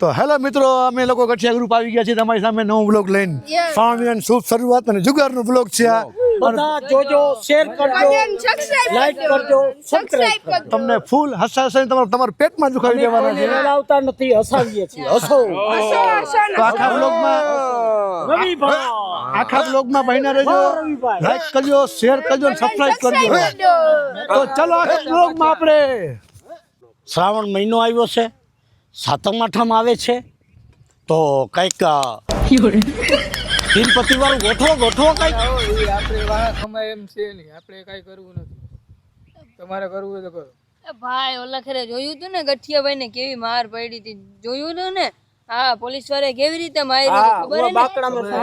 તો હેલો મિત્રો, અમે લોકો ગઠિયા ગ્રુપ આવી ગયા છીએ તમારી સામે નવો બ્લોગ લઈને. સ્વામિનારાયણ શુભ શરૂઆત અને જુગારનો બ્લોગ છે આ. બધા જોજો, શેર કરજો, લાઈક કરજો, સબસ્ક્રાઇબ કરજો. તમને ફૂલ હસાવીને તમારા પેટમાં દુખાવી દેવાના છે. લાવતા નથી, હસાવીએ છીએ. હસો તો આખા બ્લોગમાં બહીના રહેજો. લાઈક કરજો, શેર કરજો અને સબસ્ક્રાઇબ કરજો. તો ચલો આખા બ્લોગમાં આપણે. શ્રાવણ મહિનો આવ્યો છે, સાતમ આઠમ આવે છે, તો કંઈક તીનપતિ વાળું ગોઠવો કંઈક. આપણે વાહ કમાય એમ છે નહીં, આપણે કાંઈ કરવું નથી. તમારે કરવું હોય તો કરો. ભાઈ ઓલા ખરે જોયું તું ને ગઠિયાભાઈ ને કેવી માર પડી હતી, જોયું તું ને? હા, પોલીસ વાળા કેવી રીતે માર્યું ખબર હે ને?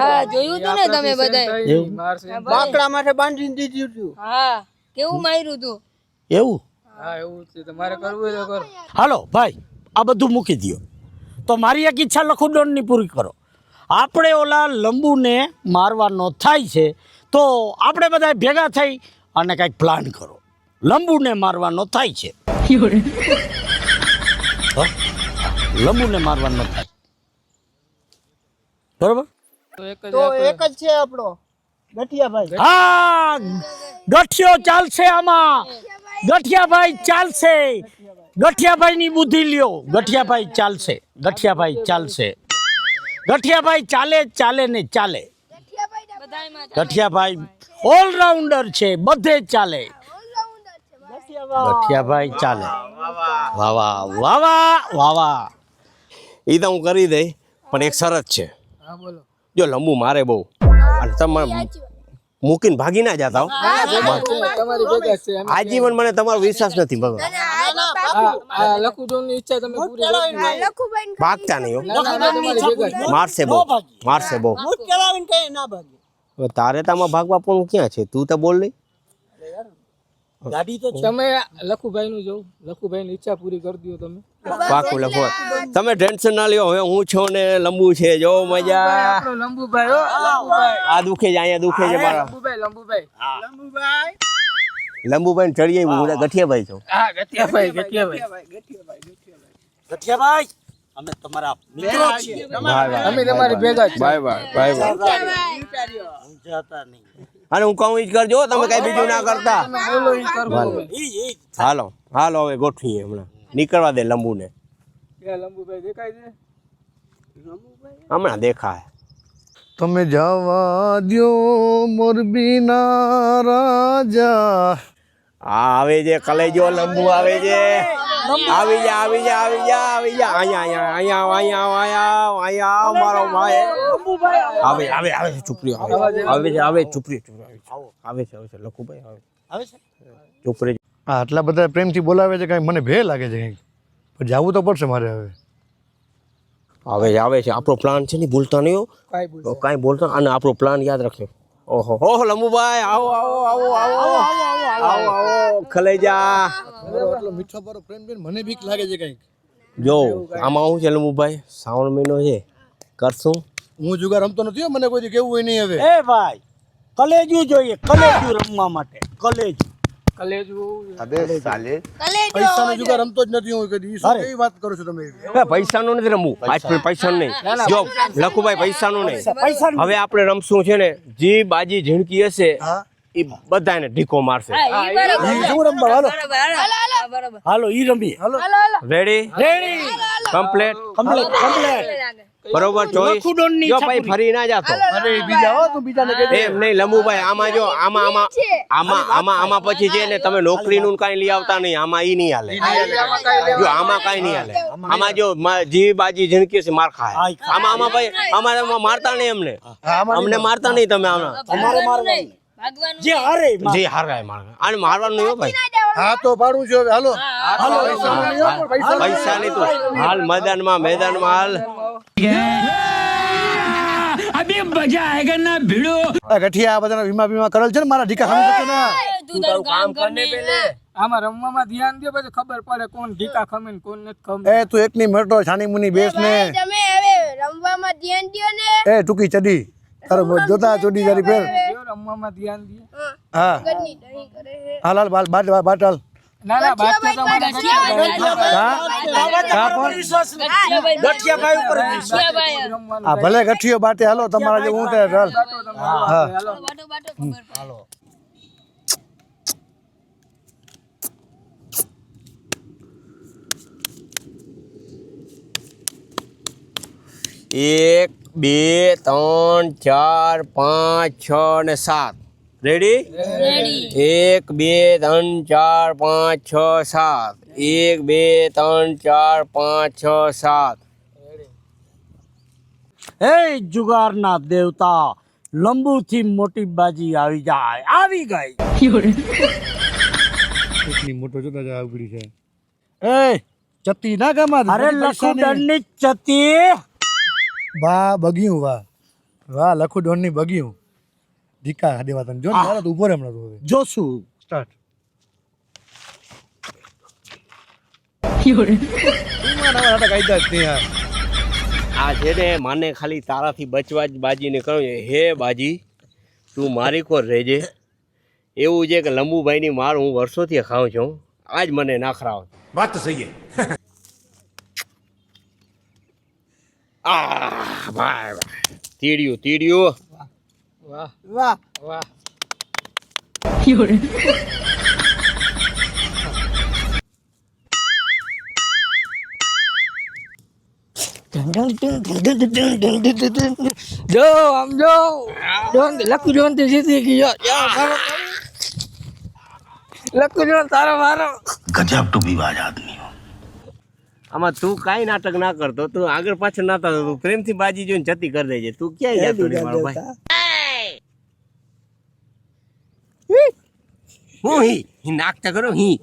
હા, જોયું તું ને તમે બધાય? મારશે. બાકડા માટે બાંધીને દીધું હતું. હા, કેવું માર્યું તું? એવું? હા, એવું છે. તમારે કરવું હોય તો કરો. હાલો ભાઈ, આ બધું મૂકી દો. તો મારી એક ઈચ્છા લખુડોનની પૂરી કરો. આપણે ઓલા લંબુને મારવાનો થાય છે, તો આપણે બધા ભેગા થઈ અને કંઈક પ્લાન કરો. લંબુને મારવાનો થાય છે, લંબુને મારવાનો થાય, બરોબર? તો એક જ છે આપણો ગઠિયાભાઈ. હા, ગઠિયો ચાલશે આમાં. ગઠિયાભાઈ ચાલશે. ગઠિયાભાઈની બુદ્ધિ લ્યો. ગઠિયાભાઈ ચાલશે. ગઠિયાભાઈ ચાલશે. ગઠિયાભાઈ ચાલે ને ચાલે. ગઠિયાભાઈ ઓલરાઉન્ડર છે, બધે ચાલે. ગઠિયાભાઈ ચાલે. વાહ વાહ વાહ વાહ વાહ. એ તો હું કરી દઈ, પણ એક શરત છે. હા, બોલો. જો લંબુ મારે બહુ અને તમે મૂકીને ભાગી ના જતા હો. તમારી ભેગા છે. આજીવન મને તમારો વિશ્વાસ નથી ભગવાન. આ લખુડોની ઈચ્છા તમે પૂરી કરી. ભાગતા નહીં હો. તમારી ભેગા છે. મારશે બહુ, મારશે બહુ. હવે તારે તામાં ભાગવા પણ ક્યાં છે? તું તો બોલ નહીં. ગાડી તો તમે લખુભાઈ નું જોઉં, લખુભાઈ ની ઈચ્છા પૂરી કરી દો તમે. પાકું લખો. તમે ટેન્શન ના લ્યો. હવે હું છું ને લંબુ છે. જો મજા. આપણો લંબુભાઈ હો, લંબુભાઈ. આ દુખે છે, અહીંયા દુખે છે મારા. લંબુભાઈ. લંબુભાઈ ચડી આવ્યું. હું ગઠિયાભાઈ છું. હા, ગઠિયાભાઈ. ગઠિયાભાઈ, અમે તમારા મિત્રો છીએ. અમે તમારી ભેગા છે. Bye bye bye bye. સમજાતા નહીં. અને હું કહું ઈ જ કરજો. તમે કઈ બીજું ના કરતા. તમે બોલો ઈ કરવું. હાલો હાલો હવે ગોઠવીએ. હમણાં નીકળવા દે લંબુને. ક્યાં લંબુભાઈ દેખાય છે? હમણાં દેખાય. તમે જવા દ્યો મોરબીના રાજા. આ આવે છે કલેજો. લંબુ આવે છે. આવી જા આવી જા આવી જા આવી જા. અહીંયા અહીંયા અહીંયા અહીંયા અહીંયા મારો ભાઈ આવે આવે આવે છે. ચૂપરી આવે છે આવે ચૂપરી આવે છે લખુભાઈ આવે છે. ચૂપરી. હા, આટલા બધા પ્રેમથી બોલાવે છે, કાંઈ મને ભે લાગે છે કંઈક. પણ જવું તો પડશે મારે હવે. આવે છે. આપણો પ્લાન છે ને, ભૂલતા નહીં હો. કાંઈ બોલો. કાંઈ બોલતા. અને આપણો પ્લાન યાદ રાખજો. ઓહો ઓહો લંબુભાઈ આવો આવો આવો આવો આવો આવો કલેજા. એટલો મીઠો બરો પ્રેમ જોઈને મને બીક લાગે છે કંઈક. જો આમાં શું છે લંબુભાઈ, શ્રાવણ મહિનો છે, કરશું. હું જુગાર રમતો નથી હો, મને કોઈ કેવું હોય નહીં હવે. એ ભાઈ, કલેજું જોઈએ. કલેજું રમવા માટે કલેજું. કલેજું. પૈસાનો જુગાર રમતો જ નથી હું કદી. શું કેવી વાત કરો છો તમે? પૈસાનું નથી રમવું. પૈસાનું નહીં. જો લખુભાઈ પૈસાનું નહીં. પૈસા હવે આપણે રમશું છે ને, જે બાજી ઝીણકી હશે હા, એ બધાને ઢીકો મારશે. હા, ઈ બરાબર. શું રમવા? હાલો બરાબર. હાલો ઈ રમીએ. Ready ready, complete complete. બરોબર ચોઈસ. લખુડોનની જો ભાઈ ફરી ના જાતો. અરે બીજા હો, તું બીજાને કહી દે. એમ નહીં લંબુભાઈ, આમાં જો આમાં પછી છે ને, તમે નોકરીનું કાંઈ લઈ આવતા નહીં. આમાં ઈ નહીં હાલે. જો આમાં કાંઈ નહીં હાલે. આમાં જો જી બાજી ઝીણકી છે માર ખાય. આમાં ભાઈ આમાં મારતા નહીં અમને. અમને મારતા નહીં તમે. આમાં અમારે મારવાનું. ભાગવાનું જે હારે જે હારાય મારે. અને મારવાનું નહીં હો ભાઈ. હા તો પાડું છું હવે. હાલો પૈસા નહીં તું હાલ મેદાનમાં હાલ. अभी मजा आएगा ना भिड़ो। ગઠિયા બધાના વીમા કરેલ છે ને મારા ઢીકા ખામી છે ને. તું તારું કામ કરને પેલે. આમાં રમવામાં ધ્યાન દે, પછી ખબર પડે કોણ ઢીકા ખમે ને કોણ નથી ખમે. એ તું એકની મેટો છાની મુની બેસ ને. તમે હવે રમવામાં ધ્યાન દ્યો ને. એ ટૂંકી ચડી તારો જોતા ચોડી જારી પેર. રમવામાં ધ્યાન દે. હા ઘરની દહીં કરે છે. હાલ હાલ બાટ હાલ. ના ના બાદશાહ તો મને ગઠિયાભાઈ ગઠિયાભાઈ ઉપર ગઠિયાભાઈ રમવાનું આ ભલે ગઠિયો બાટે હાલો તમારા જે હું તે ચાલ હા બાટો બાટો ખબર પડે. એક બે ત્રણ ચાર પાંચ છ ને સાત રેડી રેડી. 1 2 3 4 5 6 7 1 2 3 4 5 6 7 હે જુગારના દેવતા લંબુથી મોટી બાજી આવી જાય આવી ગઈ એટલી મોટો જોતા જ ઉગડી છે એ ચત્તી ના ગામાં અરે લખુડનની ચતી વાહ બગીયું વાહ વાહ લખુડોન ની બગીયું ઢીકા દેવા તને જો ને મારો તો ઉભો રહે હમણાં તો હવે જોશું સ્ટાર્ટ આ છે ને માને ખાલી તારાથી બચવા જ બાજીને કહ્યું છે, હે બાજી તું મારી કોર રહેજે. એવું છે કે લંબુભાઈની માર હું વર્ષોથી ખાઉં છું, આજ મને નાખરાવ. बात तो सही है ભાઈ તીડ્યું તીડ્યું. વાહ વાહ વાહ જો આમ જો લખું જોન થી જીતી ગયો લખું જોન તારો મારો આમાં તું કાંઈ નાટક ના કરતો, તું આગળ પાછળ ના થતો, તું પ્રેમથી બાજી જોઈને જતી કરી દેજે. તું ક્યાંય જતો નહીં મારો ભાઈ. હું હી નાખતા કરો હી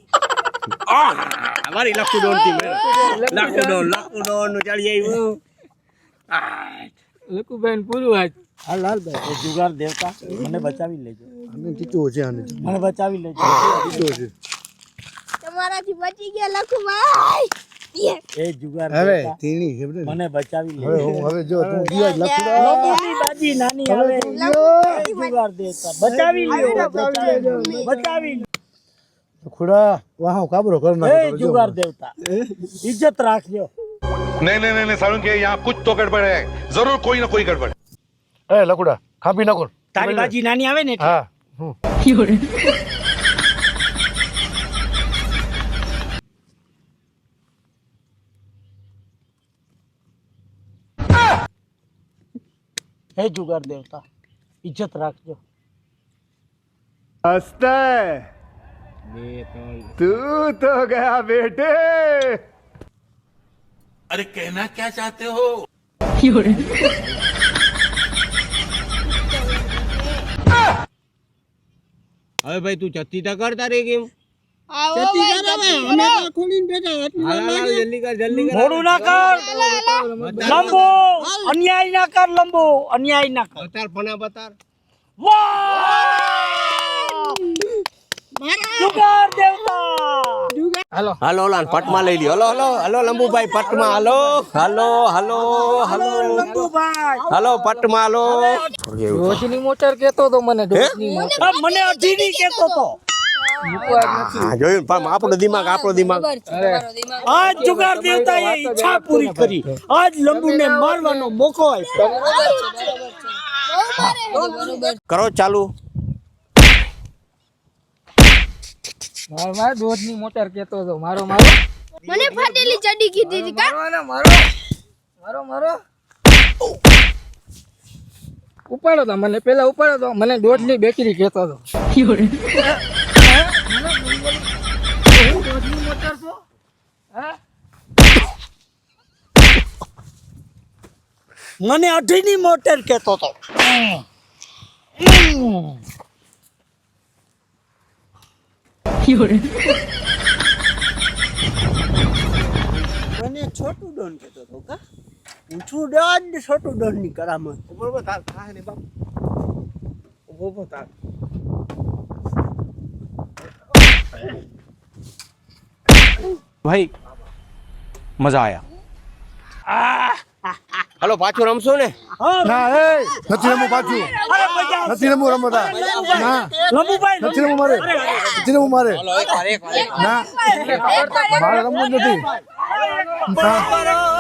મારી લખુડોન થી લખુડોન નું ચડી આવ્યું. લખુભાઈ પૂરું આજ હાલ હાલ ભાઈ એ જુગાર દેવતા મને બચાવી લેજો, આને ટીચો છે આને મને બચાવી લેજો. ટીચો છે તમારાથી બચી ગયા લખુભાઈ. એ જુગાર હવે દેવતા તીણી છે બધે મને બચાવી હવે લેજો. હું હવે જો તું દિયા જ લખુડા લંબુની બાજી નાની આવે એ જુગાર દેવતા બચાવી લેજો, બચાવી લો. લખુડા વાહ કાબરો કર એ નાખો જુગાર દેવતા ઇજ્જત રાખજો. नहीं नहीं नहीं सारुण के यहाँ कुछ तो गड़बड़ है जरूर कोई ना कोई गड़बड़ એ લખુડા ખાપી નાખો તારી બાજી નાની આવે ને એટલે. હા હે જુગાર દેવતા ઇજ્જત રાખજો. हंसता है तू तो गया बेटे अरे कहना क्या चाहते हो હવે ભાઈ તું ચત્તી તો કરતા રે કેમ? આવો ભાઈ જલ્દી કર જલ્દી કર. મોડું ના કર લંબુ, અન્યાય ના કર લંબુ, અન્યાય ના કર. બતાર ફના બતાર. વાહ! જુગાર દેવતા હાલો હાલો ઓલાન પટમાં લઈ લ્યો. હલો હલો હલો લંબુભાઈ પટમાં હાલો હાલો હાલો હાલો લંબુભાઈ હાલો પટમાં હાલો. ડોશની મોટર કેતો તો મને ડોશની મોટર મને અઢીની કેતો તો. હા જોયું પણ આપણો દિમાગ ખબર છે તમારો દિમાગ. આજ જુગાર દેવતા એ ઈચ્છા પૂરી કરી, આજ લંબુને મારવાનો મોકો આપ્યો. બરોબર. કરો ચાલુ. મારો ડોશની મોટર કેતો તો મારો મારો મને ફાટેલી ચડી કીધી હતી કા મારો મારો મારો મારો ઉપાડો તો મને પેલા ઉપાડો તો મને ડોશની બેકરી કેતો તો મને અઢીની મોટર કેતો તો. મને છોટું ડોન કેતો તો કા ઊંચું ડોન ને છોટું ડોન ની કરામત. બરોબર તાર થાય ને બાપ. ઉભો તાર. भाई मजा आया હાલો પાછું રમશું ને ના એ નથી રમવું પાછું નથી રમવું રમતા ના લંબુભાઈ નથી રમવું મારે નથી રમવું મારે હાલો એકવાર ના મારે રમવું જ નથી ના